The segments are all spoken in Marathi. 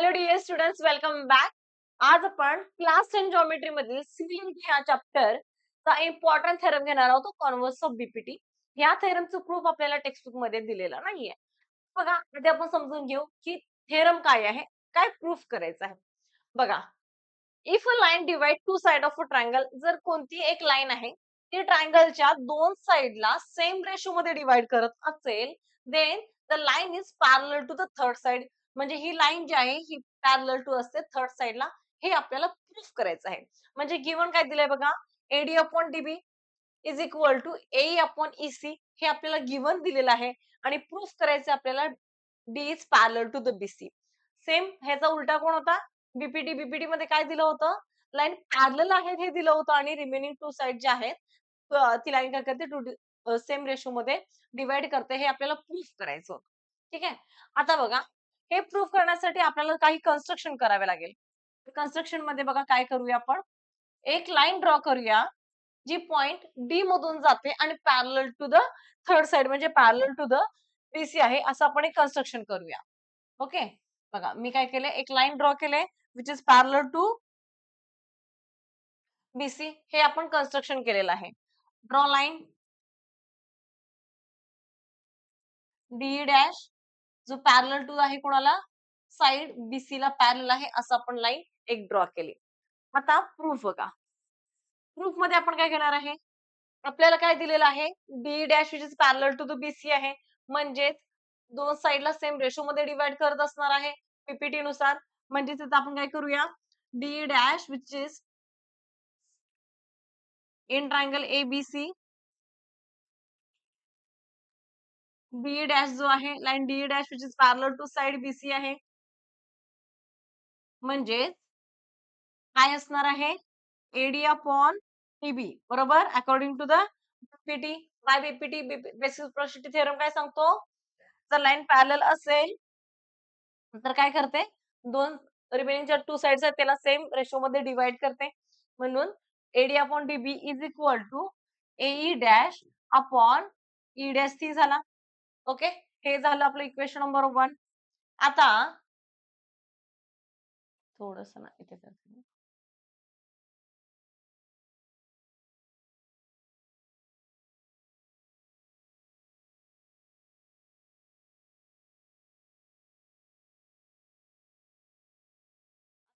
Hello dear students, welcome back. आज आपण क्लास 10 जॉमेट्री मधील सिलिंग ह्या चॅप्टर चा इम्पॉर्टंट थेरम घेणार आहोत, कॉन्व्हर्स ऑफ बीपीटी. या थेरमचं प्रूफ आपल्याला टेक्स्टबुक मध्ये दिलेला नाहीये. बघा, आधी आपण समजून घेऊ की थेरम काय आहे, काय प्रूफ करायचं आहे. बघा, if a line divide two side of a triangle, जर कोणती एक लाईन आहे ती ट्रायंगलच्या दोन साइडला सेम रेशो मध्ये डिवाइड करत असेल, then the line is parallel to the third side. म्हणजे ही लाईन जी आहे ही पॅरलल टू असते थर्ड साइडला. हे आपल्याला प्रूफ करायचं आहे. म्हणजे गिवन काय दिलंय बघा, AD upon DB is equal to A upon EC. हे आपल्याला गिवन दिलेलं आहे आणि प्रूफ करायचं आपल्याला D is parallel to the BC. Same ह्याचा उलटा कोण होता, बीपीटी. बीपीटी मध्ये काय दिलं होतं, लाईन पॅरलल आहेत हे दिलं होतं आणि रिमेनिंग टू साइड जे आहेत ती लाईन काय करते, टू सेम रेशो मध्ये डिवाइड करते. हे आपल्याला प्रूफ करायचं होतं. ठीक आहे. आता बघा, हे प्रूफ करण्यासाठी आपल्याला काही कन्स्ट्रक्शन करावे लागेल. कन्स्ट्रक्शन मध्ये बघा काय करूया आपण, एक लाईन ड्रॉ करूया जी पॉइंट डी मधून जाते आणि parallel to the third side म्हणजे पॅरलल टू द बीसी आहे, असं आपण एक कन्स्ट्रक्शन करूया. ओके. बघा, मी काय केलंय, एक लाईन ड्रॉ केलंय which is parallel to BC. हे आपण कन्स्ट्रक्शन केलेलं आहे. ड्रॉ लाईन डी डॅश, जो पॅरलल टू आहे कोणाला, साइड बीसी ला पॅरलल आहे, असं आपण लाईन एक ड्रॉ केली. आता प्रूफ बघा, प्रूफ मध्ये आपण काय घेणार आहे, आपल्याला काय दिलेलं आहे, D dash which is parallel to the BC आहे, म्हणजेच दोन साइडला सेम रेशो मध्ये डिवाइड करत असणार आहे पीपीटी नुसार. म्हणजेच आता आपण काय करूया, D dash which is in triangle ABC, B dash जो आहे, line D dash which is parallel to side BC आहे, म्हणजे काय असणार आहे, एडी अपॉन टीबी, बरोबर, according to the BPT. By BPT, basis reciprocity theorem काय सांगतो, जर लाईन पॅरलल असेल तर काय करते, दोन रिमेनिंगच्या टू साइड्स आहेत त्याला सेम रेशो मध्ये डिवाइड करते. म्हणून AD upon DB is equal to AE dash upon E dash C झाला. ओके, हे झालं आपलं इक्वेशन नंबर 1. आता थोडस ना इथे करते.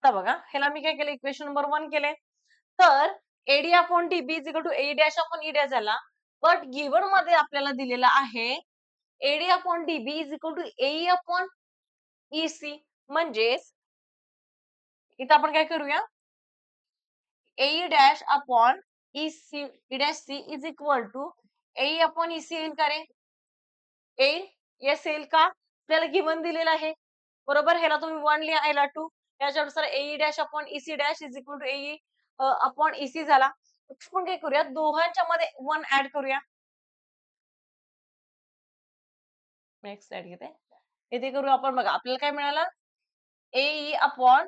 आता बघा, ह्याला मी काय केलं, इक्वेशन नंबर 1 केले. तर AD upon DB is equal to A dash upon E dash झाला. बट गिवन मध्ये आपल्याला दिलेला आहे AD upon DB is equal to A upon EC. म्हणजेच इथं आपण काय करूया, A dash upon EC E dash C is equal to A upon EC येईल का रे, येईल. येस येईल का, आपल्याला गिवन दिलेला आहे, बरोबर. ह्याला तुम्ही 1 लिहा, ह्याला 2. त्याच्यानुसार A dash upon EC dash is equal to A upon EC झाला. आपण काय करूया, दोघांच्या मध्ये 1 ऍड करूया. नेक्स्ट ऍड घेते, इथे करूया आपण. बघा, आपल्याला काय मिळालं, a upon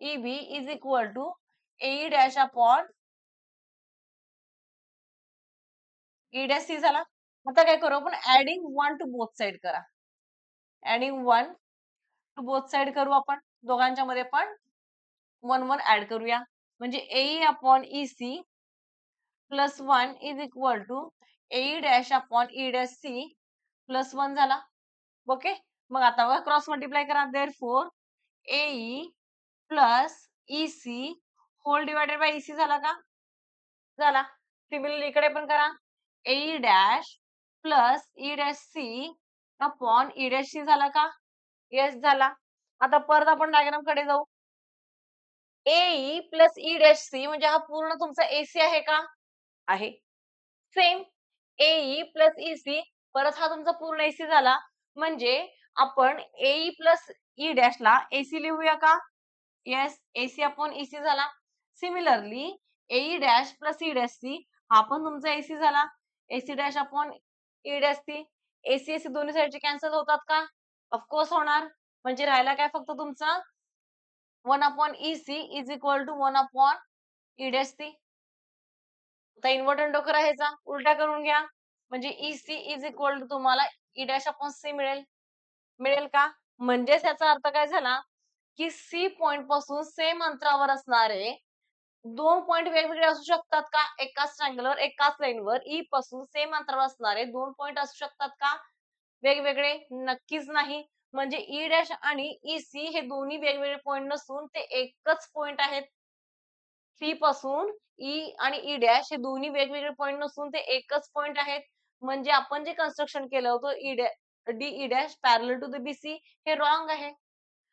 e b is equal to A dash upon E dash C झाला. आता काय करू आपण, ऍडिंग 1 टू बोथ साइड करा. ऍडिंग 1 टू बोथ साइड करू आपण, दोघांच्या मध्ये पण 1 ऍड करूया. म्हणजे a upon e c plus 1 is equal to A dash upon E dash c plus 1 झाला. ओके. मग आता बघा, क्रॉस मल्टिप्लाय करा. Therefore a plus E C whole divided by EC झाला का, झाला. सिमिलरली इकडे पण करा, A dash plus E dash C upon E dash C झाला का, येस झाला. आता परत आपण डायग्राम कडे जाऊ. ए प्लस ई डॅश सी म्हणजे हा पूर्ण तुमचा एसी आहे का, आहे. सेम ए प्लस ईसी, परत हा तुमचा पूर्ण एसी झाला. म्हणजे आपण ए प्लस ई डॅश ला एसी लिहूया का, येस, एसी अपॉन ईसी झाला. Similarly A dash plus E dash C हा पण तुमचा एसी झाला. AC dash upon E dash C, AC AC दोन्ही साईडचे कॅन्सल होतात का, ऑफकोर्स होणार. म्हणजे राहिला काय फक्त तुमचा 1 upon EC is equal to 1 upon E dash C. आता इन्व्हर्टंट डोकर ह्याचा उलटा करून घ्या, म्हणजे ईसी इज इक्वल टू तुम्हाला ई डॅश अपॉन सी मिळेल. मिळेल का, म्हणजेच याचा अर्थ काय झाला, की सी पॉइंट पासून सेम अंतरावर असणारे 2 पॉइंट वेगवेगळे असू शकतात का? एकाच ट्रायंगलवर, एकाच लाईनवर ई पासून सेम अंतरावर असणारे 2 पॉइंट असू शकतात का? वेगवेगळे? नक्कीच नाही. म्हणजे ई डॅश आणि ई-सी हे दोन्ही वेगवेगळे पॉइंट नसून ते एकच पॉइंट आहेत. सी पासून ई आणि ई डॅश हे दोन्ही वेगवेगळे पॉइंट नसून ते एकच पॉइंट आहेत. म्हणजे आपण जे कन्स्ट्रक्शन केलं होतं D dash parallel to the BC हे रॉंग आहे.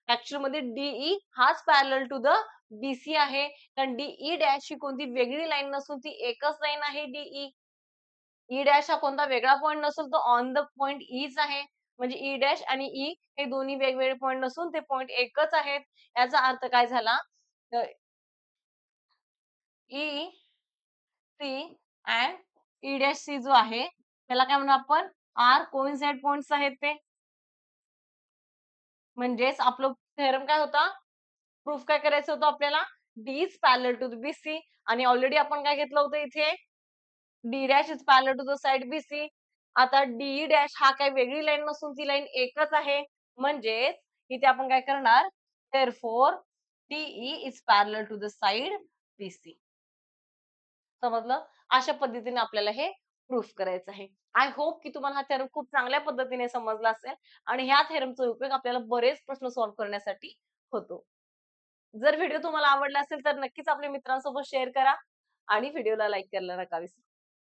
ऍक्च्युअल मध्ये डीई हाच पॅरलल टू द बीसी आहे. कारण डीई डॅश ही कोणती वेगळी लाईन नसून ती एकच लाईन आहे डीई. ई डॅश हा कोणता वेगळा पॉइंट नसून तो ऑन द पॉइंट ईच आहे. म्हणजे ई डॅश आणि ई हे दोन्ही वेगवेगळे पॉइंट नसून ते पॉइंट एकच आहेत. याचा अर्थ काय झाला? E C and E dash C जो आहे त्याला काय म्हणू आपण? आर कोइन्साइड पॉइंट्स आहेत ते. म्हणजेच आपलं थेरम काय होता? प्रूफ काय करायचं होतं आपल्याला? D is parallel to BC आणि ऑलरेडी आपण काय घेतलं होतं इथे? D dash is parallel to the side BC. आता डी डॅश हा काही वेगळी लाईन नसून ती लाईन एकच आहे. म्हणजेच इथे आपण काय करणार? Therefore DE is parallel to the side BC. समजलं? अशा पद्धतीने आपल्याला हे प्रूफ करायचं आहे. आय होप की तुम्हाला हा थेरम खूप चांगल्या पद्धतीने समजला असेल आणि ह्या थेरमचा उपयोग आपल्याला बरेच प्रश्न सॉल्व्ह करण्यासाठी होतो. जर व्हिडिओ तुम्हाला आवडला असेल तर नक्कीच आपल्या मित्रांसोबत शेअर करा आणि व्हिडिओला लाईक करायला नका विसरू.